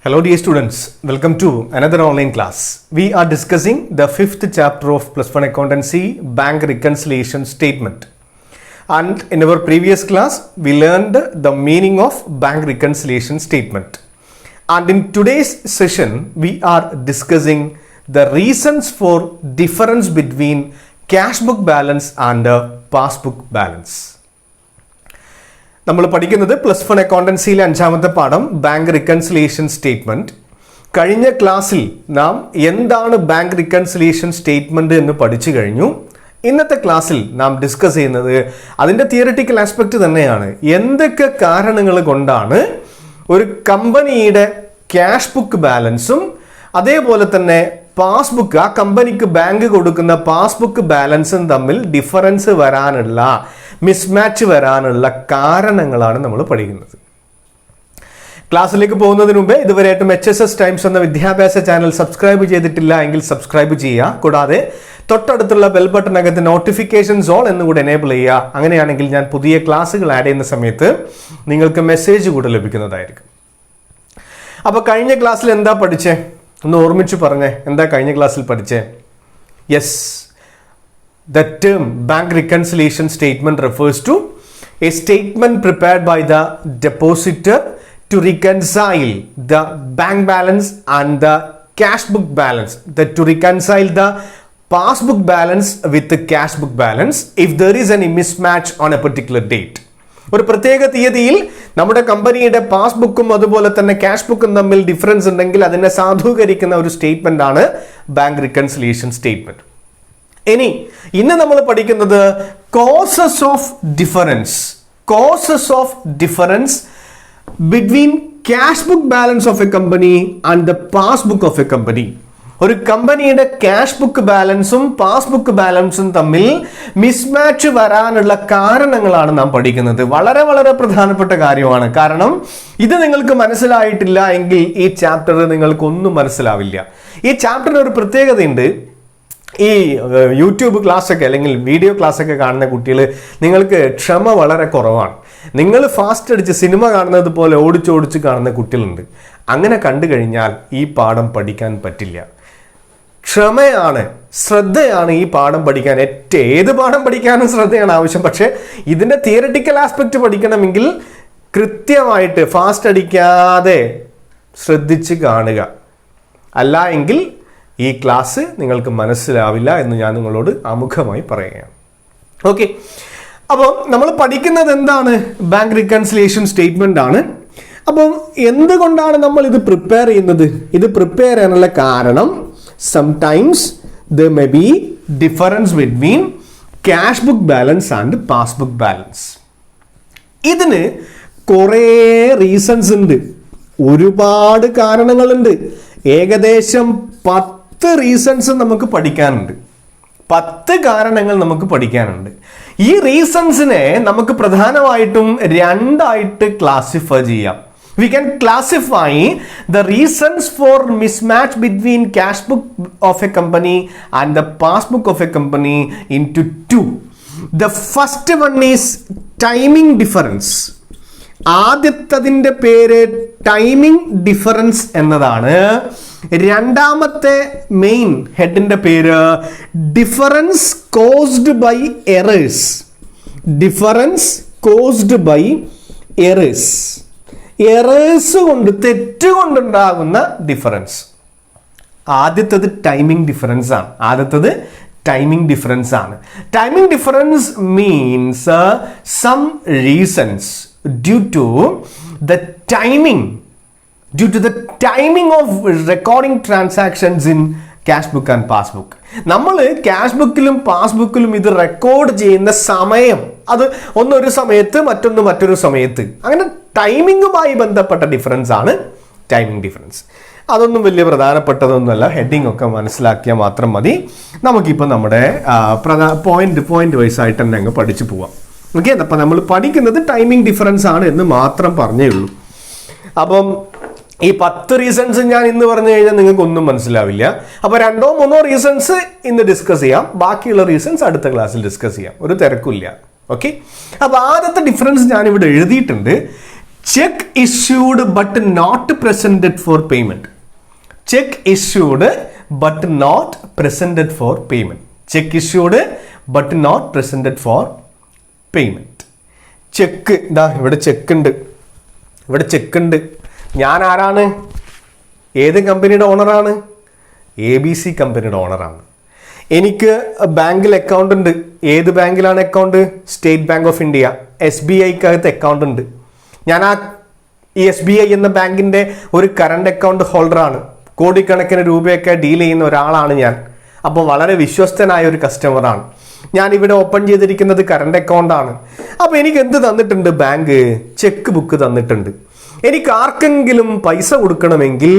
Hello dear students, welcome to another online class. We are discussing the 5th chapter of Plus One Accountancy Bank Reconciliation Statement. And in our previous class, we learned the meaning of Bank Reconciliation Statement. And in today's session, we are discussing the reasons for difference between cash book balance and passbook balance. നമ്മൾ പഠിക്കുന്നത് plus one അക്കൗണ്ടൻസിയിലെ 5ാമത്തെ പാഠം bank reconciliation statement. കഴിഞ്ഞ ക്ലാസ്സിൽ നാം എന്താണ് bank reconciliation statement എന്ന് പഠിച്ചു കഴിഞ്ഞു. ഇന്നത്തെ ക്ലാസ്സിൽ നാം ഡിസ്കസ് ചെയ്യുന്നത് അതിൻ്റെ തിയറിറ്റിക്കൽ ആസ്പെക്റ്റ് തന്നെയാണ്. എന്തൊക്കെ കാരണങ്ങൾ കൊണ്ടാണ് ഒരു കമ്പനിയുടെ ക്യാഷ് ബുക്ക് ബാലൻസും അതേപോലെ തന്നെ പാസ്ബുക്ക്, ആ കമ്പനിക്ക് ബാങ്ക് കൊടുക്കുന്ന പാസ്ബുക്ക് ബാലൻസും തമ്മിൽ ഡിഫറൻസ് വരാനുള്ള, മിസ്മാച്ച് വരാനുള്ള കാരണങ്ങളാണ് നമ്മൾ പഠിക്കുന്നത്. ക്ലാസ്സിലേക്ക് പോകുന്നതിന് മുമ്പേ ഇതുവരെയായിട്ടും HSS ടൈംസ് എന്ന വിദ്യാഭ്യാസ ചാനൽ സബ്സ്ക്രൈബ് ചെയ്തിട്ടില്ല എങ്കിൽ സബ്സ്ക്രൈബ് ചെയ്യുക. കൂടാതെ തൊട്ടടുത്തുള്ള ബെൽ ബട്ടണകത്ത് നോട്ടിഫിക്കേഷൻസ് ഓൾ എന്നുകൂടെ എനേബിൾ ചെയ്യുക. അങ്ങനെയാണെങ്കിൽ ഞാൻ പുതിയ ക്ലാസ്സുകൾ ആഡ് ചെയ്യുന്ന സമയത്ത് നിങ്ങൾക്ക് മെസ്സേജ് കൂടെ ലഭിക്കുന്നതായിരിക്കും. അപ്പോൾ കഴിഞ്ഞ ക്ലാസ്സിൽ എന്താ പഠിച്ചേ? ഒന്ന് ഓർമ്മിച്ചു പറഞ്ഞേ, എന്താ കഴിഞ്ഞ ക്ലാസ്സിൽ പഠിച്ചേ? Yes, the term bank reconciliation statement refers to a statement prepared by the depositor to reconcile the bank balance and the cash book balance, to reconcile the passbook balance with the cash book balance if there is any mismatch on a particular date. ഒരു പ്രത്യേക തീയതിയിൽ നമ്മുടെ കമ്പനിയുടെ പാസ്ബുക്കും അതുപോലെ തന്നെ cash ബുക്കും തമ്മിൽ difference ഉണ്ടെങ്കിൽ അതിനെ സാധൂകരിക്കുന്ന ഒരു സ്റ്റേറ്റ്മെന്റ് ആണ് ബാങ്ക് റിക്കൺസിലിയേഷൻ സ്റ്റേറ്റ്മെന്റ്. ഇന്ന് നമ്മൾ പഠിക്കുന്നത് causes of difference between cash book balance of A company and the passbook of A company. ഒരു കമ്പനിയുടെ ക്യാഷ് ബുക്ക് ബാലൻസും പാസ്ബുക്ക് ബാലൻസും തമ്മിൽ മിസ്മാച്ച് വരാനുള്ള കാരണങ്ങളാണ് നാം പഠിക്കുന്നത്. വളരെ വളരെ പ്രധാനപ്പെട്ട കാര്യമാണ്. കാരണം ഇത് നിങ്ങൾക്ക് മനസ്സിലായിട്ടില്ല എങ്കിൽ ഈ ചാപ്റ്റർ നിങ്ങൾക്കൊന്നും മനസ്സിലാവില്ല. ഈ ചാപ്റ്ററിന് ഒരു പ്രത്യേകതയുണ്ട്. ഈ യൂട്യൂബ് ക്ലാസ്സൊക്കെ അല്ലെങ്കിൽ വീഡിയോ ക്ലാസ്സൊക്കെ കാണുന്ന കുട്ടികൾ, നിങ്ങൾക്ക് ക്ഷമ വളരെ കുറവാണ്. നിങ്ങൾ ഫാസ്റ്റ് അടിച്ച് സിനിമ കാണുന്നത് പോലെ ഓടിച്ചോടിച്ച് കാണുന്ന കുട്ടികളുണ്ട്. അങ്ങനെ കണ്ടു കഴിഞ്ഞാൽ ഈ പാഠം പഠിക്കാൻ പറ്റില്ല. ക്ഷമയാണ്, ശ്രദ്ധയാണ് ഈ പാഠം പഠിക്കാൻ. ഏത് പാഠം പഠിക്കാനും ശ്രദ്ധയാണ് ആവശ്യം. പക്ഷേ ഇതിൻ്റെ തിയറിറ്റിക്കൽ ആസ്പെക്റ്റ് പഠിക്കണമെങ്കിൽ കൃത്യമായിട്ട് ഫാസ്റ്റ് അടിക്കാതെ ശ്രദ്ധിച്ച് കാണുക. അല്ല എങ്കിൽ ഈ ക്ലാസ് നിങ്ങൾക്ക് മനസ്സിലാവില്ല എന്ന് ഞാൻ നിങ്ങളോട് ആമുഖമായി പറയുകയാണ്. ഓക്കെ, അപ്പോൾ നമ്മൾ പഠിക്കുന്നത് എന്താണ്? ബാങ്ക് റിക്കൺസിലിയേഷൻ സ്റ്റേറ്റ്മെന്റ് ആണ്. അപ്പം എന്തുകൊണ്ടാണ് നമ്മൾ ഇത് പ്രിപ്പയർ ചെയ്യുന്നത്? ഇത് പ്രിപ്പയർ ചെയ്യാനുള്ള കാരണം, sometimes there may be difference between cash book balance and passbook balance. ഇതിന് കുറേ റീസൺസ് ഉണ്ട്, ഒരുപാട് കാരണങ്ങളുണ്ട്. ഏകദേശം 10 റീസൺസ് നമുക്ക് പഠിക്കാനുണ്ട്. 10 കാരണങ്ങൾ നമുക്ക് പഠിക്കാനുണ്ട്. ഈ റീസൺസിനെ നമുക്ക് പ്രധാനമായിട്ടും രണ്ടായിട്ട് ക്ലാസിഫൈ ചെയ്യാം. We can classify the reasons for mismatch between cash book of a company and the passbook of a company into 2. The first one is timing difference. ആദ്യത്തതിൻ്റെ പേര് ടൈമിംഗ് ഡിഫറൻസ് എന്നതാണ്. രണ്ടാമത്തെ മെയിൻ ഹെഡിന്റെ പേര് difference caused by errors. Errors കൊണ്ട്, തെറ്റുകൊണ്ടുണ്ടാകുന്ന difference. ആദ്യത്തത് timing difference ആണ്. Timing difference means some reasons due to the timing of recording transactions in cash book and passbook. നമ്മൾ ക്യാഷ് ബുക്കിലും പാസ്ബുക്കിലും ഇത് റെക്കോർഡ് ചെയ്യുന്ന സമയം, അത് ഒന്നൊരു സമയത്ത് മറ്റൊന്ന് മറ്റൊരു സമയത്ത്, അങ്ങനെ ടൈമിങ്ങുമായി ബന്ധപ്പെട്ട ഡിഫറൻസ് ആണ് ടൈമിംഗ് ഡിഫറൻസ്. അതൊന്നും വലിയ പ്രധാനപ്പെട്ടതൊന്നുമല്ല. ഹെഡിങ് ഒക്കെ മനസ്സിലാക്കിയാൽ മാത്രം മതി. നമുക്കിപ്പോൾ നമ്മുടെ പോയിന്റ് വൈസ് ആയിട്ട് തന്നെ അങ്ങ് പഠിച്ചു പോവാം. ഓക്കെ, അപ്പം നമ്മൾ പഠിക്കുന്നത് ടൈമിംഗ് ഡിഫറൻസ് ആണ് എന്ന് മാത്രം പറഞ്ഞേ ഉള്ളൂ. അപ്പം ഈ 10 റീസൺസ് ഞാൻ ഇന്ന് പറഞ്ഞു കഴിഞ്ഞാൽ നിങ്ങൾക്ക് ഒന്നും മനസ്സിലാവില്ല. അപ്പോൾ 2-3 റീസൺസ് ഇന്ന് ഡിസ്കസ് ചെയ്യാം, ബാക്കിയുള്ള റീസൺസ് അടുത്ത ക്ലാസ്സിൽ ഡിസ്കസ് ചെയ്യാം. ഒരു തിരക്കില്ല. ഓക്കെ, അപ്പോൾ ആദ്യത്തെ ഡിഫറൻസ് ഞാനിവിടെ എഴുതിയിട്ടുണ്ട്. check issued but not presented for payment. Check issued but not presented for payment. Check issued but not presented for payment. Check ഇതാ ഇവിടെ ചെക്ക് ഉണ്ട്. ഞാൻ ആരാണ്? ഏത് കമ്പനിയുടെ ഓണറാണ്? ABC കമ്പനിയുടെ ഓണറാണ്. എനിക്ക് ബാങ്കിൽ അക്കൗണ്ട് ഉണ്ട്. ഏത് ബാങ്കിലാണ് account? State Bank of India. SBIക്കകത്ത് അക്കൗണ്ട് ഉണ്ട്. ഞാൻ ഈ SBI എന്ന ബാങ്കിൻ്റെ ഒരു കറണ്ട് അക്കൗണ്ട് ഹോൾഡറാണ്. കോടിക്കണക്കിന് രൂപയൊക്കെ ഡീൽ ചെയ്യുന്ന ഒരാളാണ് ഞാൻ. അപ്പോൾ വളരെ വിശ്വസ്തനായ ഒരു കസ്റ്റമറാണ്. ഞാൻ ഇവിടെ ഓപ്പൺ ചെയ്തിരിക്കുന്നത് കറണ്ട് അക്കൗണ്ടാണ്. അപ്പോൾ എനിക്ക് എന്ത് തന്നിട്ടുണ്ട്? ബാങ്ക് ചെക്ക് ബുക്ക് തന്നിട്ടുണ്ട്. എനിക്ക് ആർക്കെങ്കിലും പൈസ കൊടുക്കണമെങ്കിൽ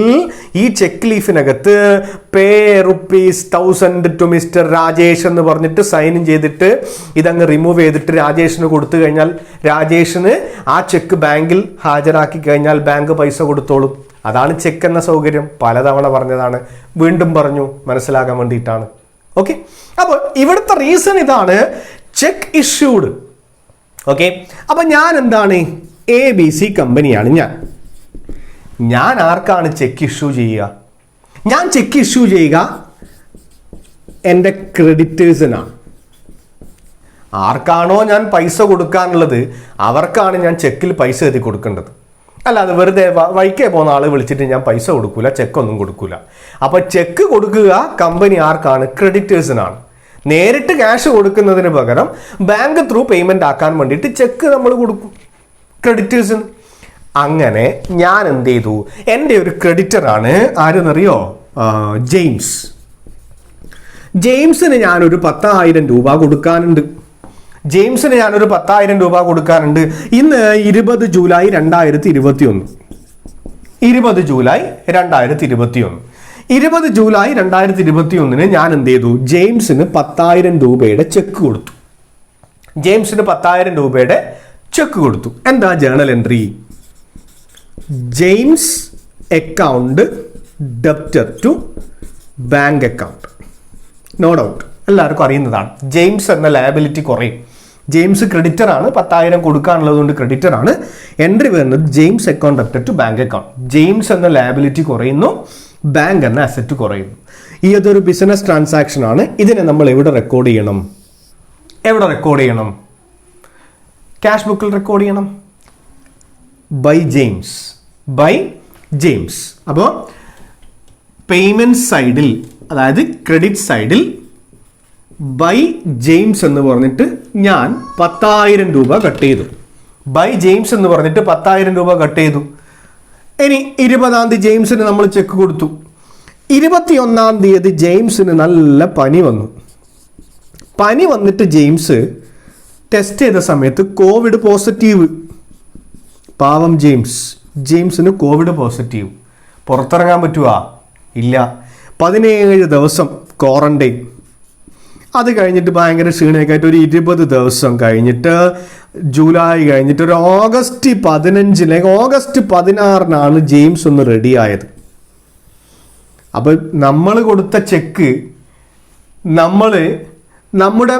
ഈ ചെക്ക് ലീഫിനകത്ത് പേ ₹1000 ടു മിസ്റ്റർ രാജേഷ് എന്ന് പറഞ്ഞിട്ട് സൈൻ ചെയ്തിട്ട് ഇതങ്ങ് റിമൂവ് ചെയ്തിട്ട് രാജേഷിന് കൊടുത്തു കഴിഞ്ഞാൽ രാജേഷിന് ആ ചെക്ക് ബാങ്കിൽ ഹാജരാക്കി കഴിഞ്ഞാൽ ബാങ്ക് പൈസ കൊടുത്തോളും. അതാണ് ചെക്ക് എന്ന സൗകര്യം. പലതവണ പറഞ്ഞതാണ്, വീണ്ടും പറഞ്ഞു മനസ്സിലാക്കാൻ വേണ്ടിയിട്ടാണ്. ഓക്കെ, അപ്പോൾ ഇവിടുത്തെ റീസൺ ഇതാണ്, ചെക്ക് ഇഷ്യൂഡ്. ഓക്കെ, അപ്പം ഞാൻ എന്താണ്? ABC കമ്പനിയാണ് ഞാൻ ആർക്കാണ് ചെക്ക് ഇഷ്യൂ ചെയ്യുക? ഞാൻ ചെക്ക് ഇഷ്യൂ ചെയ്യുക എൻ്റെ ക്രെഡിറ്റേഴ്സിനാണ്. ആർക്കാണോ ഞാൻ പൈസ കൊടുക്കാനുള്ളത് അവർക്കാണ് ഞാൻ ചെക്കിൽ പൈസ എഴുതി കൊടുക്കേണ്ടത്. അല്ലാതെ വെറുതെ വൈക്കേ പോകുന്ന ആൾ വിളിച്ചിട്ട് ഞാൻ പൈസ കൊടുക്കൂല, ചെക്കൊന്നും കൊടുക്കൂല. അപ്പോൾ ചെക്ക് കൊടുക്കുക കമ്പനി ആർക്കാണ്? ക്രെഡിറ്റേഴ്സിനാണ്. നേരിട്ട് ക്യാഷ് കൊടുക്കുന്നതിന് പകരം ബാങ്ക് ത്രൂ പേയ്മെന്റ് ആക്കാൻ വേണ്ടിയിട്ട് ചെക്ക് നമ്മൾ കൊടുക്കും ക്രെഡിറ്റേഴ്സിന്. അങ്ങനെ ഞാൻ എന്ത് ചെയ്തു? എൻ്റെ ഒരു ക്രെഡിറ്ററാണ് ആരെന്നറിയോ? ജെയിംസിന് ഞാനൊരു 10,000 രൂപ കൊടുക്കാനുണ്ട്. ഇന്ന് 20 ജൂലൈ 2021. 20 ജൂലൈ 2021 ഞാൻ എന്ത് ചെയ്തു? ജെയിംസിന് 10,000 രൂപയുടെ ചെക്ക് കൊടുത്തു. എന്താ journal entry? James account debtor to bank account. No doubt എല്ലാവർക്കും അറിയുന്നതാണ്. ജെയിംസ് എന്ന ലയബിലിറ്റി കുറയും. ജെയിംസ് ക്രെഡിറ്റർ ആണ്, 10,000 കൊടുക്കാനുള്ളത് കൊണ്ട് ക്രെഡിറ്റർ ആണ്. എൻട്രി വരുന്നത് James account debtor to bank account. James എന്ന ലയബിലിറ്റി കുറയുന്നു, ബാങ്ക് എന്ന അസറ്റ് കുറയുന്നു. ഈ അതൊരു ബിസിനസ് ട്രാൻസാക്ഷൻ ആണ്. ഇതിനെ നമ്മൾ എവിടെ റെക്കോർഡ് ചെയ്യണം? ക്യാഷ് ബുക്കിൽ റെക്കോർഡ് ചെയ്യണം. By James. അപ്പോൾ പേയ്മെന്റ് സൈഡിൽ, അതായത് ക്രെഡിറ്റ് സൈഡിൽ ബൈ ജെയിംസ് എന്ന് പറഞ്ഞിട്ട് ഞാൻ 10,000 രൂപ കട്ട് ചെയ്തു. ബൈ ജെയിംസ് എന്ന് പറഞ്ഞിട്ട് 10,000 രൂപ കട്ട് ചെയ്തു. ഇനി 20-ാം തീയതി ജെയിംസിന് നമ്മൾ ചെക്ക് കൊടുത്തു. 21-ാം തീയതി ജെയിംസിന് നല്ല പനി വന്നിട്ട് ജെയിംസ് ടെസ്റ്റ് ചെയ്ത സമയത്ത് കോവിഡ് പോസിറ്റീവ്. പാവം ജെയിംസിന് കോവിഡ് പോസിറ്റീവ്. പുറത്തിറങ്ങാൻ പറ്റുമോ? ഇല്ല. 17 ദിവസം ക്വാറന്റൈൻ. അത് കഴിഞ്ഞിട്ട് ഭയങ്കര ക്ഷീണമൊക്കെ ആയിട്ട് ഒരു 20 ദിവസം കഴിഞ്ഞിട്ട്, ജൂലൈ കഴിഞ്ഞിട്ട് ഒരു ഓഗസ്റ്റ് 16 ജെയിംസ് ഒന്ന് റെഡി ആയത്. അപ്പോൾ നമ്മൾ കൊടുത്ത ചെക്ക് നമ്മുടെ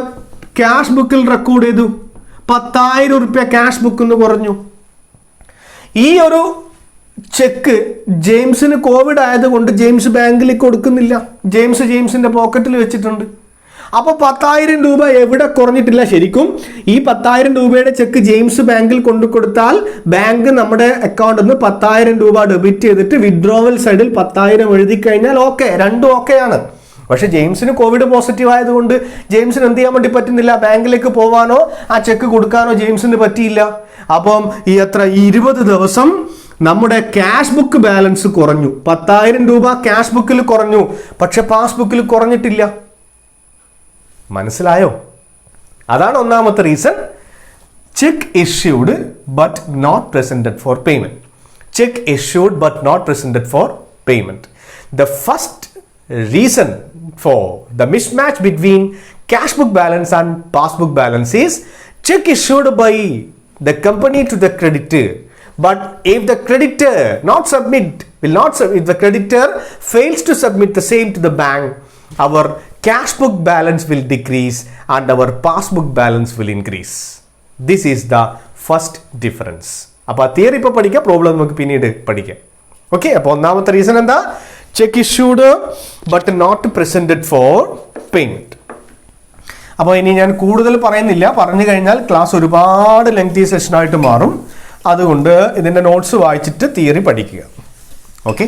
ക്യാഷ് ബുക്കിൽ റെക്കോർഡ് ചെയ്തു. 10,000 രൂപ ക്യാഷ് ബുക്ക് എന്ന് പറഞ്ഞു. ഈ ഒരു ചെക്ക് ജെയിംസിന് കോവിഡ് ആയതുകൊണ്ട് ജെയിംസ് ബാങ്കിൽ കൊടുക്കുന്നില്ല. ജെയിംസിന്റെ പോക്കറ്റിൽ വെച്ചിട്ടുണ്ട്. അപ്പോൾ 10,000 രൂപ എവിടെ കുറഞ്ഞിട്ടില്ല. ശരിക്കും ഈ 10,000 രൂപയുടെ ചെക്ക് ജെയിംസ് ബാങ്കിൽ കൊണ്ടു കൊടുത്താൽ ബാങ്ക് നമ്മുടെ അക്കൗണ്ടിൽ നിന്ന് 10,000 രൂപ ഡെബിറ്റ് ചെയ്തിട്ട് വിഡ്രോവൽ സൈഡിൽ 10,000 എഴുതി കഴിഞ്ഞാൽ ഓക്കെ, രണ്ടും ഓക്കെയാണ്. പക്ഷെ ജെയിംസിന് കോവിഡ് പോസിറ്റീവ് ആയതുകൊണ്ട് ജെയിംസിന് എന്ത് ചെയ്യാൻ വേണ്ടി പറ്റുന്നില്ല? ബാങ്കിലേക്ക് പോവാനോ ആ ചെക്ക് കൊടുക്കാനോ ജെയിംസിന് പറ്റിയില്ല. അപ്പം ഈ 20 ദിവസം നമ്മുടെ ക്യാഷ് ബുക്ക് ബാലൻസ് കുറഞ്ഞു. 10,000 രൂപ ക്യാഷ് ബുക്കിൽ കുറഞ്ഞു, പക്ഷെ പാസ്ബുക്കിൽ കുറഞ്ഞിട്ടില്ല. മനസ്സിലായോ? അതാണ് ഒന്നാമത്തെ reason. Cheque issued but not presented for payment. Cheque issued but not presented for payment. The first reason for the mismatch between cash book balance and passbook balance is check issued by the company to the creditor, but if the creditor if the creditor fails to submit the same to the bank, our cash book balance will decrease and our passbook balance will increase. This is the first difference. അപ്പോൾ ആ theory ഇപ്പോൾ പഠിക്കാം, problem നമുക്ക് പിന്നീട് പഠിക്കാം. Okay, അപ്പോൾ ഒന്നാമത്തെ reason എന്താ? Cheque issued but not presented for payment. അപ്പോൾ ഇനി ഞാൻ കൂടുതൽ പറയുന്നില്ല, പറഞ്ഞു കഴിഞ്ഞാൽ ക്ലാസ് ഒരുപാട് ലെങ്തി സെഷനായിട്ട് മാറും. അതുകൊണ്ട് ഇതിൻ്റെ നോട്ട്സ് വായിച്ചിട്ട് തിയറി പഠിക്കുക. Okay,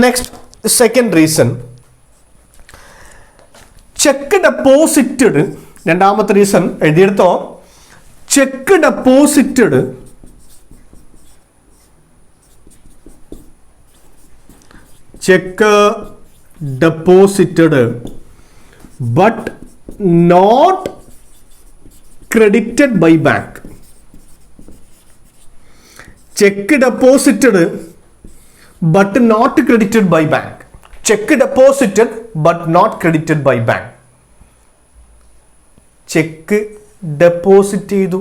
next second reason, cheque deposited. രണ്ടാമത്തെ റീസൺ എഴുതിയെടുത്തോ. Cheque deposited but not credited by bank. Check deposited but not credited by bank. Check deposited but not credited by bank. Check deposit ചെയ്തു.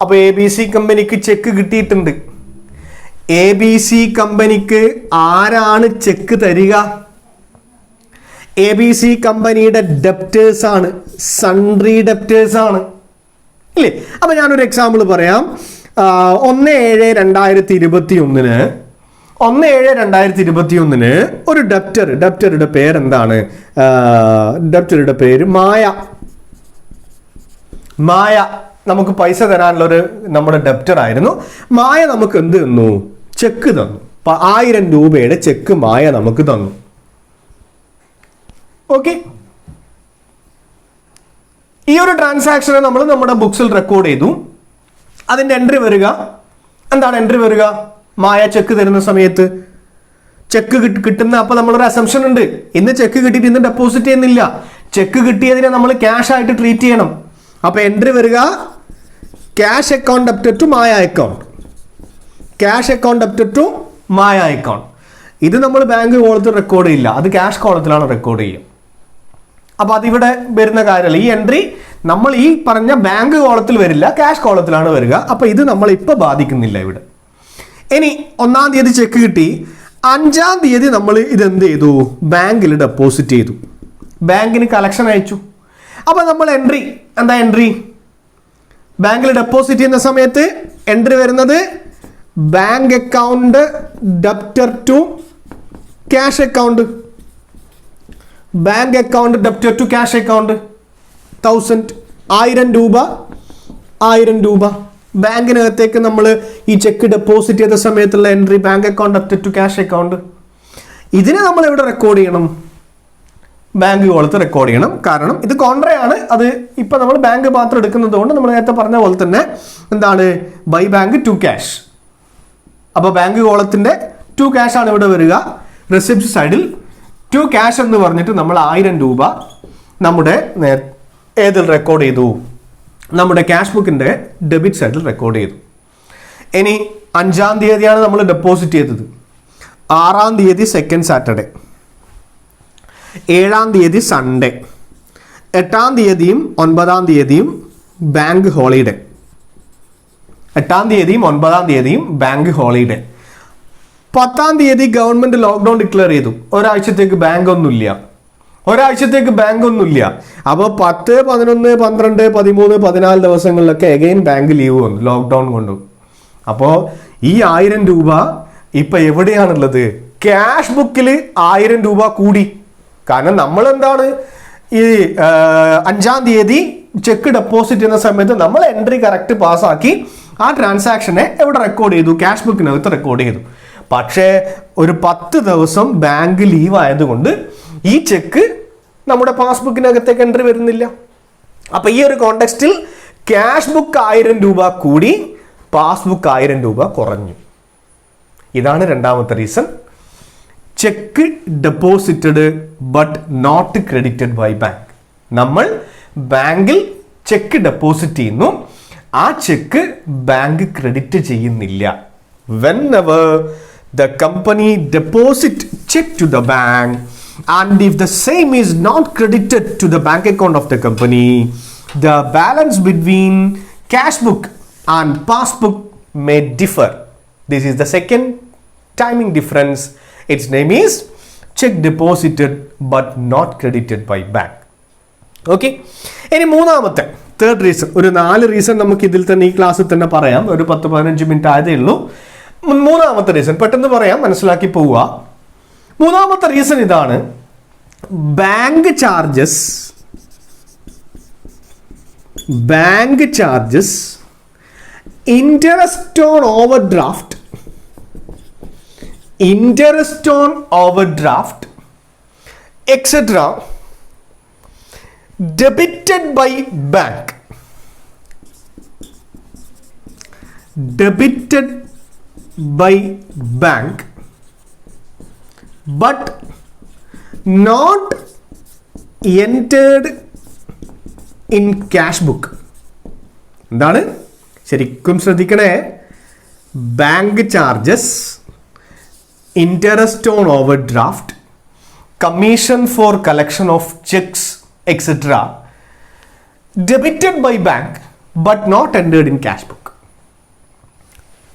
അപ്പോൾ ABC കമ്പനിക്ക് check കിട്ടിയിട്ടുണ്ട്. ABC കമ്പനിക്ക് ആരാണ് check തരിക? ABC കമ്പനിയുടെ ഡെപ്റ്റേഴ്സ് ആണ്, സൺട്രി ഡെപ്റ്റേഴ്സ് ആണ്, ഇല്ലേ? അപ്പോൾ ഞാനൊരു എക്സാമ്പിൾ പറയാം. 1/7/2021 ഒരു ഡെപ്റ്ററുടെ പേരെന്താണ്? ഡെപ്റ്ററുടെ പേര് മായ. നമുക്ക് പൈസ തരാനുള്ള നമ്മുടെ ഡെപ്റ്റർ ആയിരുന്നു. മായ നമുക്ക് എന്ത് തന്നു? ചെക്ക് തന്നു. 1000 രൂപയുടെ ചെക്ക് മായ നമുക്ക് തന്നു. ഓക്കെ, ഈ ഒരു ട്രാൻസാക്ഷനെ നമ്മൾ നമ്മുടെ ബുക്സിൽ റെക്കോർഡ് ചെയ്തു. അതിന്റെ എൻട്രി വരിക എന്താണ്? എൻട്രി വരിക മായ ചെക്ക് തരുന്ന സമയത്ത് ചെക്ക് കിട്ടുന്ന. അപ്പൊ നമ്മളൊരു അസംഷൻ ഉണ്ട്, ഇന്ന് ചെക്ക് കിട്ടിയിട്ട് ഇന്ന് ഡെപ്പോസിറ്റ് ചെയ്യുന്നില്ല. ചെക്ക് കിട്ടിയതിനെ നമ്മൾ ക്യാഷ് ആയിട്ട് ട്രീറ്റ് ചെയ്യണം. അപ്പൊ എൻട്രി വരിക cash account debited to Maya account, cash account debited to Maya account. ഇത് നമ്മൾ ബാങ്ക് കോളത്തിൽ റെക്കോർഡ് ചെയ്യില്ല, അത് ക്യാഷ് കോളത്തിലാണ് റെക്കോർഡ് ചെയ്യുക. അപ്പോൾ അതിവിടെ വരുന്ന കാര്യമല്ല. ഈ എൻട്രി നമ്മൾ ഈ പറഞ്ഞ ബാങ്ക് കോളത്തിൽ വരില്ല, ക്യാഷ് കോളത്തിലാണ് വരിക. അപ്പോൾ ഇത് നമ്മൾ ഇപ്പോൾ ബാധിക്കുന്നില്ല ഇവിടെ. ഇനി 1-ാം തീയതി ചെക്ക് കിട്ടി, 5-ാം തീയതി നമ്മൾ ഇതെന്ത് ചെയ്തു? ബാങ്കിൽ ഡെപ്പോസിറ്റ് ചെയ്തു, ബാങ്കിന് കളക്ഷൻ അയച്ചു. അപ്പോൾ നമ്മൾ എൻട്രി എന്താ? എൻട്രി ബാങ്കിൽ ഡെപ്പോസിറ്റ് ചെയ്യുന്ന സമയത്ത് എൻട്രി വരുന്നത് bank account debtor to cash account. Bank account debtor to cash account 1000 രൂപ ബാങ്കിനകത്തേക്ക് നമ്മൾ ഈ ചെക്ക് ഡെപ്പോസിറ്റ് ചെയ്ത സമയത്തുള്ള entry bank account debtor to cash account. ഇതിനെ നമ്മൾ എവിടെ റെക്കോർഡ് ചെയ്യണം? ബാങ്ക് കോളത്ത് റെക്കോർഡ് ചെയ്യണം. കാരണം ഇത് കോൺട്രയാണ്. അത് ഇപ്പം നമ്മൾ ബാങ്ക് മാത്രം എടുക്കുന്നത് കൊണ്ട് നമ്മൾ നേരത്തെ പറഞ്ഞ പോലെ തന്നെ എന്താണ്? By bank to cash. അപ്പോൾ ബാങ്ക് കോളത്തിൻ്റെ ടു ക്യാഷ് ആണ് ഇവിടെ വരിക. റെസിപ്റ്റ് സൈഡിൽ ടു ക്യാഷ് എന്ന് പറഞ്ഞിട്ട് നമ്മൾ 1000 രൂപ നമ്മുടെ ഏതിൽ റെക്കോർഡ് ചെയ്തു? നമ്മുടെ ക്യാഷ് ബുക്കിൻ്റെ ഡെബിറ്റ് സൈഡിൽ റെക്കോർഡ് ചെയ്തു. ഇനി 5-ാം തീയതിയാണ് നമ്മൾ ഡെപ്പോസിറ്റ് ചെയ്തത്. 6-ാം തീയതി സെക്കൻഡ് സാറ്റർഡേ, 7-ാം തീയതി സൺഡേ, 8-ാം തീയതിയും 9-ാം തീയതിയും ബാങ്ക് ഹോളിഡേ. 8-ാം തീയതിയും 9-ാം തീയതിയും ബാങ്ക് ഹോളിഡേ. 10-ാം തീയതി ഗവൺമെന്റ് ലോക്ക്ഡൌൺ ഡിക്ലെയർ ചെയ്തു. ഒരാഴ്ചത്തേക്ക് ബാങ്ക് ഒന്നുമില്ല. അപ്പോൾ 10, 11, 12, 13, 14 ദിവസങ്ങളിലൊക്കെ എഗെയിൻ ബാങ്ക് ലീവ് വന്നു ലോക്ക്ഡൌൺ കൊണ്ടു. അപ്പോൾ ഈ 1000 രൂപ ഇപ്പൊ എവിടെയാണുള്ളത്? ക്യാഷ് ബുക്കിൽ 1000 രൂപ കൂടി. കാരണം നമ്മൾ എന്താണ് ഈ 5-ാം തീയതി ചെക്ക് ഡെപ്പോസിറ്റ് ചെയ്യുന്ന സമയത്ത് നമ്മൾ എൻട്രി കറക്റ്റ് പാസ്സാക്കി ആ ട്രാൻസാക്ഷനെ എവിടെ റെക്കോർഡ് ചെയ്തു? ക്യാഷ് ബുക്കിനകത്ത് റെക്കോർഡ് ചെയ്തു. പക്ഷേ ഒരു 10 ദിവസം ബാങ്ക് ലീവ് ആയതുകൊണ്ട് ഈ ചെക്ക് നമ്മുടെ പാസ്ബുക്കിനകത്തേക്ക് എൻട്രി വരുന്നില്ല. അപ്പൊ ഈ ഒരു കോണ്ടെക്സ്റ്റിൽ ക്യാഷ് ബുക്ക് 1000 രൂപ കൂടി, പാസ്ബുക്ക് 1000 രൂപ കുറഞ്ഞു. ഇതാണ് രണ്ടാമത്തെ reason. Cheque deposited but not credited by bank. നമ്മൾ ബാങ്കിൽ ചെക്ക് ഡെപ്പോസിറ്റ് ചെയ്യുന്നു, ആ ചെക്ക് ബാങ്ക് ക്രെഡിറ്റ് ചെയ്യുന്നില്ല. Whenever the company deposit check to the bank and if the same is not credited to the bank account of the company, the balance between cash book and passbook may differ. This is the second timing difference. Its name is check deposited but not credited by bank. Okay. ഇനി മൂന്നാമത്തെ third reason, ഒരു 4 reason നമുക്ക് ഇതിൽ തന്നെ ഈ ക്ലാസ്സിൽ തന്നെ പറയാം. ഒരു 10-15 മിനിറ്റ് ആയതേ ഉള്ളൂ. മൂന്നാമത്തെ റീസൺ പെട്ടെന്ന് പറയാം, മനസ്സിലാക്കി പോവുക. മൂന്നാമത്തെ റീസൺ ഇതാണ്. Bank charges interest on overdraft etc. debited by bank but not entered in cash book. എന്താണ്? ശരിക്കും ശ്രദ്ധിക്കണേ. Bank charges, interest on overdraft, commission for collection of cheques etcetera debited by bank but not entered in cash book.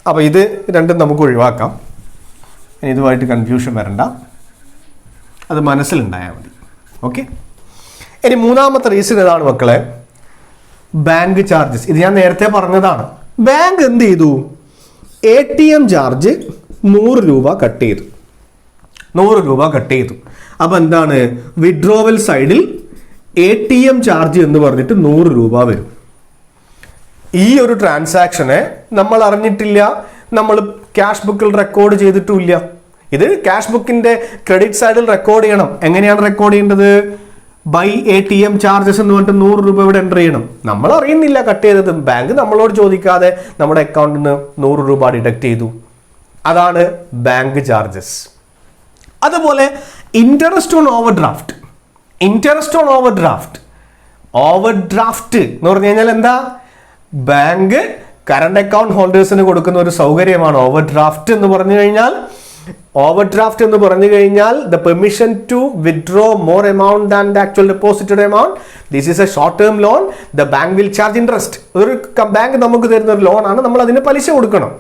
അപ്പോൾ ഇത് രണ്ടും നമുക്ക് ഒഴിവാക്കാം. ഇതുമായിട്ട് confusion വരണ്ട, അത് മനസ്സിലുണ്ടായാൽ മതി. ഓക്കെ. ഇനി മൂന്നാമത്തെ റീസൺ ഏതാണ് മക്കളെ? Bank charges. ഇത് ഞാൻ നേരത്തെ പറഞ്ഞതാണ്. ബാങ്ക് എന്ത് ചെയ്തു? ATM ചാർജ് 100 രൂപ കട്ട് ചെയ്തു. 100 രൂപ കട്ട് ചെയ്തു. അപ്പം എന്താണ്? വിഡ്രോവൽ സൈഡിൽ ATM ചാർജ് എന്ന് പറഞ്ഞിട്ട് 100 രൂപ വരും. ഈ ഒരു ട്രാൻസാക്ഷനെ നമ്മൾ അറിഞ്ഞിട്ടില്ല, നമ്മൾ ക്യാഷ് ബുക്കിൽ റെക്കോർഡ് ചെയ്തിട്ടുമില്ല. ഇത് ക്യാഷ് ബുക്കിന്റെ ക്രെഡിറ്റ് സൈഡിൽ റെക്കോർഡ് ചെയ്യണം. എങ്ങനെയാണ് റെക്കോർഡ് ചെയ്യേണ്ടത്? ബൈ ATM ചാർജസ് എന്ന് പറഞ്ഞിട്ട് 100 രൂപ ഇവിടെ എൻ്റർ ചെയ്യണം. നമ്മൾ അറിയുന്നില്ല കട്ട് ചെയ്തത്. ബാങ്ക് നമ്മളോട് ചോദിക്കാതെ നമ്മുടെ അക്കൗണ്ടിൽ നിന്ന് 100 രൂപ ഡിഡക്ട് ചെയ്തു. അതാണ് ബാങ്ക് ചാർജസ്. അതുപോലെ ഇൻട്രസ്റ്റ് ഓൺ ഓവർഡ്രാഫ്റ്റ് എന്ന് പറഞ്ഞു കഴിഞ്ഞാൽ എന്താ? ബാങ്ക് കറണ്ട് അക്കൗണ്ട് ഹോൾഡേഴ്സിന് കൊടുക്കുന്ന ഒരു സൗകര്യമാണ് ഓവർഡ്രാഫ്റ്റ് എന്ന് പറഞ്ഞു കഴിഞ്ഞാൽ. ഓവർഡ്രാഫ്റ്റ് എന്ന് പറഞ്ഞു കഴിഞ്ഞാൽ the permission to withdraw more amount than the actual deposited amount. This is a short term loan. The bank will charge interest. ഒരു ബാങ്ക് നമുക്ക് തരുന്ന ഒരു ലോൺ ആണ്, നമ്മൾ അതിന് പലിശ കൊടുക്കണം.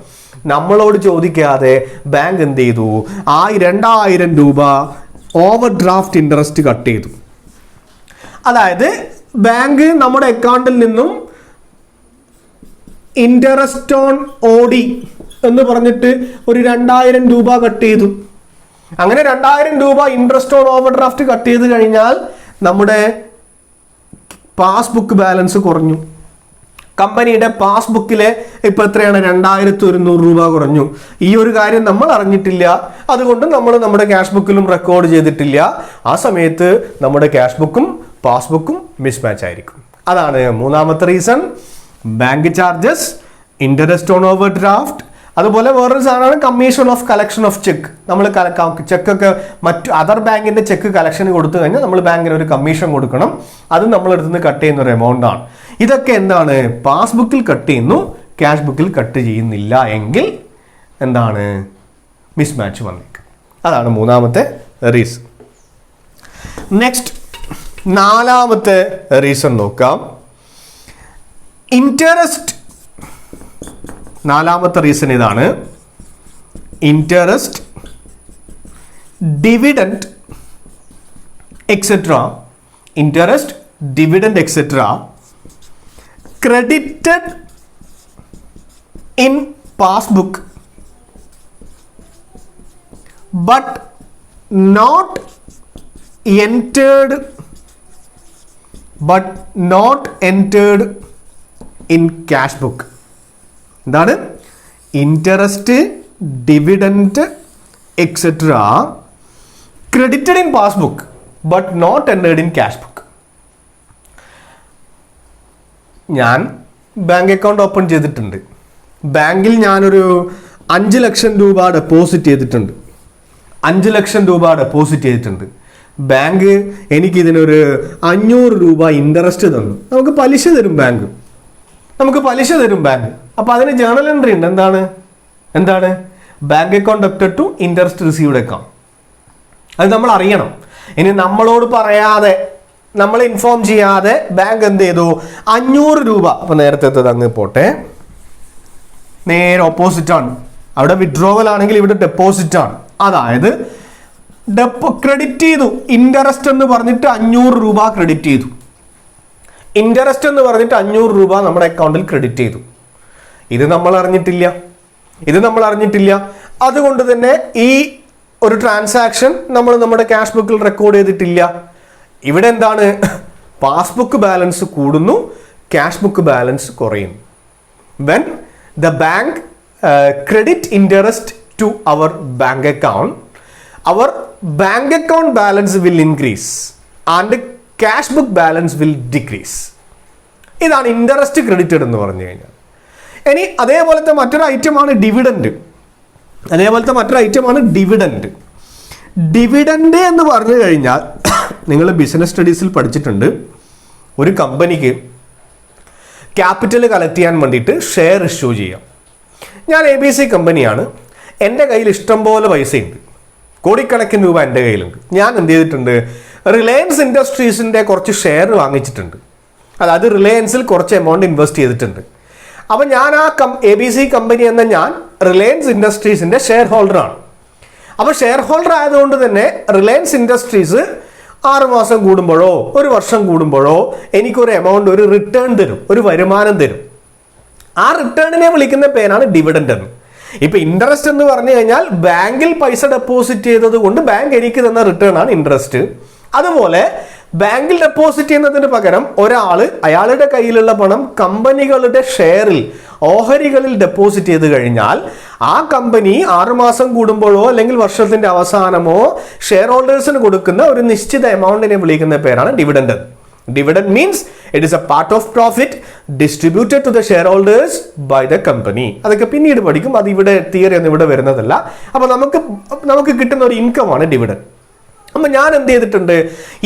നമ്മളോട് ചോദിക്കാതെ ബാങ്ക് എന്ത് ചെയ്തു? 2000 രൂപ ഓവർഡ്രാഫ്റ്റ് ഇൻട്രസ്റ്റ് കട്ട് ചെയ്തു. അതായത് ബാങ്ക് നമ്മുടെ അക്കൗണ്ടിൽ നിന്നും ഇൻട്രസ്റ്റ് ഓൺ OD എന്ന് പറഞ്ഞിട്ട് ഒരു 2000 രൂപ കട്ട് ചെയ്തു. അങ്ങനെ 2000 രൂപ ഇൻട്രസ്റ്റ് ഓൺ ഓവർഡ്രാഫ്റ്റ് കട്ട് ചെയ്ത് കഴിഞ്ഞാൽ നമ്മുടെ പാസ്ബുക്ക് ബാലൻസ് കുറഞ്ഞു. കമ്പനിയുടെ പാസ്ബുക്കിലെ ഇപ്പൊ എത്രയാണ്? 2100 രൂപ കുറഞ്ഞു. ഈ ഒരു കാര്യം നമ്മൾ അറിഞ്ഞിട്ടില്ല, അതുകൊണ്ട് നമ്മൾ നമ്മുടെ ക്യാഷ് ബുക്കിലും റെക്കോർഡ് ചെയ്തിട്ടില്ല. ആ സമയത്ത് നമ്മുടെ ക്യാഷ് ബുക്കും പാസ്ബുക്കും മിസ്മാച്ച് ആയിരിക്കും. അതാണ് മൂന്നാമത്തെ reason. Bank charges, interest on overdraft, അതുപോലെ വേറൊരു സാധനമാണ് commission of collection of cheque. നമ്മൾ ചെക്കൊക്കെ മറ്റു അതർ ബാങ്കിന്റെ ചെക്ക് കളക്ഷന് കൊടുത്തു കഴിഞ്ഞാൽ നമ്മൾ ബാങ്കിന് ഒരു കമ്മീഷൻ കൊടുക്കണം. അത് നമ്മൾ എടുത്തുനിന്ന് കട്ട് ചെയ്യുന്ന ഒരു എമൗണ്ട് ആണ്. ഇതൊക്കെ എന്താണ്? പാസ്ബുക്കിൽ കട്ട് ചെയ്യുന്നു, ക്യാഷ് ബുക്കിൽ കട്ട് ചെയ്യുന്നില്ല എങ്കിൽ എന്താണ്? മിസ്മാച്ച് വന്നേക്കും. അതാണ് മൂന്നാമത്തെ റീസൺ. നെക്സ്റ്റ് നാലാമത്തെ റീസൺ നോക്കാം. ഇൻട്രസ്റ്റ്. നാലാമത്തെ റീസൺ ഇതാണ്. Interest, dividend etcetera, interest, dividend etcetera credited in passbook but not entered in cash book. എന്താണ്? Interest, dividend etcetera credited in passbook but not entered in cash book. ഞാൻ bank account open ചെയ്തിട്ടുണ്ട്. ബാങ്കിൽ ഞാനൊരു 5 ലക്ഷം രൂപ deposit ചെയ്തിട്ടുണ്ട്. 5 ലക്ഷം രൂപ deposit ചെയ്തിട്ടുണ്ട്. Bank എനിക്കിതിനൊരു 500 രൂപ ഇൻട്രസ്റ്റ് തന്നു. നമുക്ക് പലിശ തരും ബാങ്ക്. അപ്പോൾ അതിന് ജേണൽ എൻട്രി ഉണ്ട്. എന്താണ്? Bank account debited to interest received account. അത് നമ്മൾ അറിയണം. ഇനി നമ്മളോട് പറയാതെ, നമ്മളെ ഇൻഫോം ചെയ്യാതെ ബാങ്ക് എന്ത് ചെയ്തു? 500 രൂപ. അപ്പൊ നേരത്തെ അങ്ങ് പോട്ടെ, നേരെ ഓപ്പോസിറ്റ് ആണ്. അവിടെ വിഡ്രോവൽ ആണെങ്കിൽ ഇവിടെ ഡെപ്പോസിറ്റ് ആണ്. അതായത് ക്രെഡിറ്റ് ചെയ്തു. ഇൻട്രസ്റ്റ് എന്ന് പറഞ്ഞിട്ട് 500 രൂപ ക്രെഡിറ്റ് ചെയ്തു. ഇൻട്രസ്റ്റ് എന്ന് പറഞ്ഞിട്ട് 500 രൂപ നമ്മുടെ അക്കൗണ്ടിൽ ക്രെഡിറ്റ് ചെയ്തു. ഇത് നമ്മൾ അറിഞ്ഞിട്ടില്ല. അതുകൊണ്ട് തന്നെ ഈ ഒരു ട്രാൻസാക്ഷൻ നമ്മൾ നമ്മുടെ ക്യാഷ് ബുക്കിൽ റെക്കോർഡ് ചെയ്തിട്ടില്ല. ഇവിടെ എന്താണ്? പാസ്ബുക്ക് ബാലൻസ് കൂടുന്നു, ക്യാഷ് ബുക്ക് ബാലൻസ് കുറയുന്നു. When the bank credit interest to our bank account, our bank account balance will increase and cash book balance will decrease. ഇതാണ് ഇൻട്രസ്റ്റ് ക്രെഡിറ്റഡ് എന്ന് പറഞ്ഞു കഴിഞ്ഞാൽ. ഇനി അതേപോലത്തെ മറ്റൊരു ഐറ്റമാണ് ഡിവിഡൻഡ്. ഡിവിഡൻഡ് എന്ന് പറഞ്ഞു കഴിഞ്ഞാൽ നിങ്ങൾ ബിസിനസ് സ്റ്റഡീസിൽ പഠിച്ചിട്ടുണ്ട്, ഒരു കമ്പനിക്ക് ക്യാപിറ്റൽ കളക്ട് ചെയ്യാൻ വേണ്ടിയിട്ട് ഷെയർ ഇഷ്യൂ ചെയ്യാം. ഞാൻ ABC കമ്പനിയാണ്, എൻ്റെ കയ്യിൽ ഇഷ്ടം പോലെ പൈസയുണ്ട്, കോടിക്കണക്കിന് രൂപ എൻ്റെ കയ്യിലുണ്ട്. ഞാൻ എന്ത് ചെയ്തിട്ടുണ്ട്? റിലയൻസ് ഇൻഡസ്ട്രീസിൻ്റെ കുറച്ച് ഷെയർ വാങ്ങിച്ചിട്ടുണ്ട്. അതായത് റിലയൻസിൽ കുറച്ച് എമൗണ്ട് ഇൻവെസ്റ്റ് ചെയ്തിട്ടുണ്ട്. അപ്പം ഞാൻ ആ ABC കമ്പനി എന്ന ഞാൻ റിലയൻസ് ഇൻഡസ്ട്രീസിൻ്റെ ഷെയർ ഹോൾഡറാണ്. അപ്പോൾ ഷെയർ ഹോൾഡർ ആയതുകൊണ്ട് തന്നെ റിലയൻസ് ഇൻഡസ്ട്രീസ് 6 മാസം കൂടുമ്പോഴോ 1 വർഷം കൂടുമ്പോഴോ എനിക്കൊരു എമൗണ്ട്, ഒരു റിട്ടേൺ തരും, ഒരു വരുമാനം തരും. ആ റിട്ടേണിനെ വിളിക്കുന്ന പേരാണ് ഡിവിഡൻഡ് എന്ന്. ഇപ്പൊ ഇൻട്രസ്റ്റ് എന്ന് പറഞ്ഞു കഴിഞ്ഞാൽ ബാങ്കിൽ പൈസ ഡെപ്പോസിറ്റ് ചെയ്തത് കൊണ്ട് ബാങ്ക് എനിക്ക് തന്ന റിട്ടേൺ ആണ് ഇൻട്രസ്റ്റ്. അതുപോലെ ബാങ്കിൽ ഡെപ്പോസിറ്റ് ചെയ്യുന്നതിന് പകരം ഒരാൾ അയാളുടെ കയ്യിലുള്ള പണം കമ്പനികളുടെ ഷെയറിൽ, ഓഹരികളിൽ ഡെപ്പോസിറ്റ് ചെയ്ത് കഴിഞ്ഞാൽ ആ കമ്പനി 6 മാസം കൂടുമ്പോഴോ അല്ലെങ്കിൽ വർഷത്തിന്റെ അവസാനമോ ഷെയർ ഹോൾഡേഴ്സിന് കൊടുക്കുന്ന ഒരു നിശ്ചിത എമൗണ്ടിനെ വിളിക്കുന്ന പേരാണ് dividend. Dividend means it is a part of profit distributed to the shareholders by the company. അതൊക്കെ പിന്നീട് പഠിക്കും, അത് ഇവിടെ തിയറി ഒന്നും ഇവിടെ വരുന്നതല്ല. അപ്പോൾ നമുക്ക് കിട്ടുന്ന ഒരു ഇൻകം ആണ് ഡിവിഡൻഡ്. അപ്പം ഞാൻ എന്ത് ചെയ്തിട്ടുണ്ട്?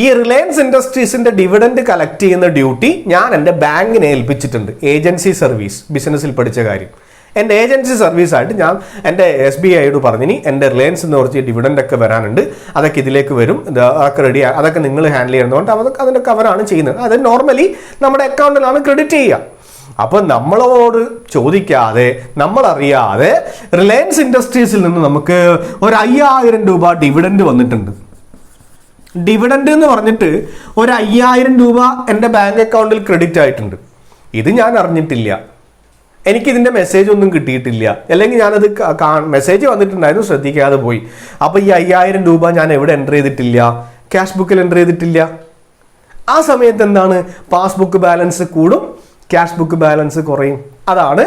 ഈ റിലയൻസ് ഇൻഡസ്ട്രീസിന്റെ ഡിവിഡൻഡ് കളക്ട് ചെയ്യുന്ന ഡ്യൂട്ടി ഞാൻ എൻ്റെ ബാങ്കിനെ ഏൽപ്പിച്ചിട്ടുണ്ട്. ഏജൻസി സർവീസ്, ബിസിനസ്സിൽ പഠിച്ച കാര്യം. എൻ്റെ ഏജൻസി സർവീസായിട്ട് ഞാൻ എൻ്റെ SBIയോട് പറഞ്ഞിനി എൻ്റെ റിലയൻസ് എന്ന് കുറച്ച് ഡിവിഡൻഡ് ഒക്കെ വരാനുണ്ട്, അതൊക്കെ ഇതിലേക്ക് വരും, അതൊക്കെ റെഡി, അതൊക്കെ നിങ്ങൾ ഹാൻഡിൽ ചെയ്യുന്നതുകൊണ്ട് അതിനൊക്കെ അവരാണ് ചെയ്യുന്നത്. അത് നോർമലി നമ്മുടെ അക്കൗണ്ടിലാണ് ക്രെഡിറ്റ് ചെയ്യുക. അപ്പോൾ നമ്മളോട് ചോദിക്കാതെ, നമ്മളറിയാതെ റിലയൻസ് ഇൻഡസ്ട്രീസിൽ നിന്ന് നമുക്ക് ഒരു 5000 രൂപ ഡിവിഡൻഡ് വന്നിട്ടുണ്ട്. ഡിവിഡൻഡ് എന്ന് പറഞ്ഞിട്ട് ഒരു 5000 രൂപ എൻ്റെ ബാങ്ക് അക്കൗണ്ടിൽ ക്രെഡിറ്റ് ആയിട്ടുണ്ട്. ഇത് ഞാൻ അറിഞ്ഞിട്ടില്ല, എനിക്കിതിൻ്റെ മെസ്സേജ് ഒന്നും കിട്ടിയിട്ടില്ല, അല്ലെങ്കിൽ ഞാനത് മെസ്സേജ് വന്നിട്ടുണ്ടായിരുന്നു, ശ്രദ്ധിക്കാതെ പോയി. അപ്പോൾ ഈ 5000 രൂപ ഞാൻ എവിടെ എൻ്റർ ചെയ്തിട്ടില്ല? ക്യാഷ് ബുക്കിൽ എൻ്റർ ചെയ്തിട്ടില്ല. ആ സമയത്ത് എന്താണ്? പാസ്ബുക്ക് ബാലൻസ് കൂടും, ക്യാഷ് ബുക്ക് ബാലൻസ് കുറയും. അതാണ്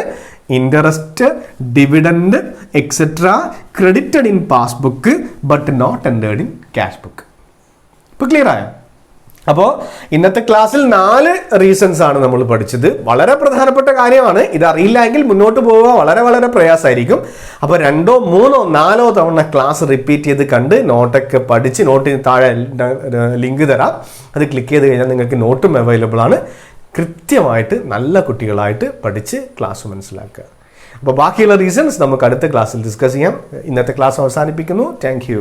interest, dividend etcetera credited in passbook but not entered in cash book. ഇപ്പോൾ ക്ലിയർ ആയോ? അപ്പോൾ ഇന്നത്തെ ക്ലാസ്സിൽ 4 റീസൺസ് ആണ് നമ്മൾ പഠിച്ചത്. വളരെ പ്രധാനപ്പെട്ട കാര്യമാണ്. ഇത് അറിയില്ല എങ്കിൽ മുന്നോട്ട് പോവുക വളരെ പ്രയാസമായിരിക്കും. അപ്പോൾ 2, 3, 4 തവണ ക്ലാസ് റിപ്പീറ്റ് ചെയ്ത് കണ്ട് നോട്ടൊക്കെ പഠിച്ച്, നോട്ടിന് താഴെ ലിങ്ക് തരാം, അത് ക്ലിക്ക് ചെയ്ത് കഴിഞ്ഞാൽ നിങ്ങൾക്ക് നോട്ടും അവൈലബിൾ ആണ്. കൃത്യമായിട്ട് നല്ല കുട്ടികളായിട്ട് പഠിച്ച് ക്ലാസ് മനസ്സിലാക്കുക. അപ്പോൾ ബാക്കിയുള്ള റീസൺസ് നമുക്ക് അടുത്ത ക്ലാസ്സിൽ ഡിസ്കസ് ചെയ്യാം. ഇന്നത്തെ ക്ലാസ് അവസാനിപ്പിക്കുന്നു. Thank you.